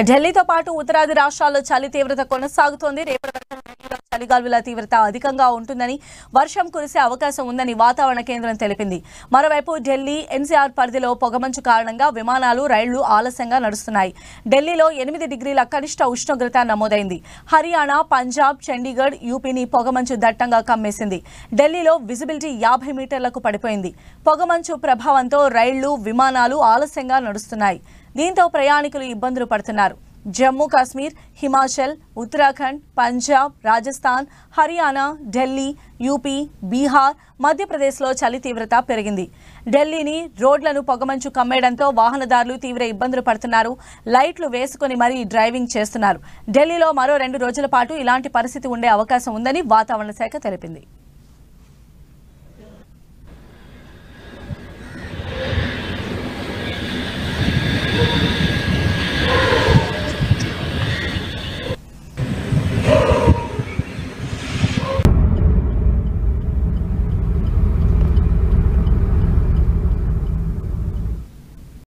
ఢిల్లీతో పాటు ఉత్తరాది రాష్ట్రాల్లో చలి తీవ్రత కొనసాగుతోంది. రేపటి వరకు ఢిల్లీలో చలిగాలుల తీవ్రత అధికంగా ఉంటుందని, వర్షం కురిసే అవకాశం ఉందని వాతావరణ కేంద్రం తెలిపింది. మరోవైపు ఢిల్లీ ఎన్సీఆర్ పరిధిలో పొగమంచు కారణంగా విమానాలు, రైళ్లు ఆలస్యంగా నడుస్తున్నాయి. ఢిల్లీలో 8 డిగ్రీల కనిష్ట ఉష్ణోగ్రత నమోదైంది. హర్యానా, పంజాబ్, చండీగఢ్, యూపీని పొగమంచు దట్టంగా కమ్మేసింది. ఢిల్లీలో విజిబిలిటీ 50 మీటర్లకు పడిపోయింది. పొగమంచు ప్రభావంతో రైళ్లు, విమానాలు ఆలస్యంగా నడుస్తున్నాయి. దీంతో ప్రయాణికులు ఇబ్బందులు పడుతున్నారు. జమ్మూ కాశ్మీర్, హిమాచల్, ఉత్తరాఖండ్, పంజాబ్, రాజస్థాన్, హర్యానా, ఢిల్లీ, యూపీ, బీహార్, మధ్యప్రదేశ్లో చలి తీవ్రత పెరిగింది. ఢిల్లీని రోడ్లను పొగమంచు కమ్మేయడంతో వాహనదారులు తీవ్ర ఇబ్బందులు పడుతున్నారు. లైట్లు వేసుకుని మరీ డ్రైవింగ్ చేస్తున్నారు. ఢిల్లీలో మరో 2 రోజుల పాటు ఇలాంటి పరిస్థితి ఉండే అవకాశం ఉందని వాతావరణ శాఖ తెలిపింది.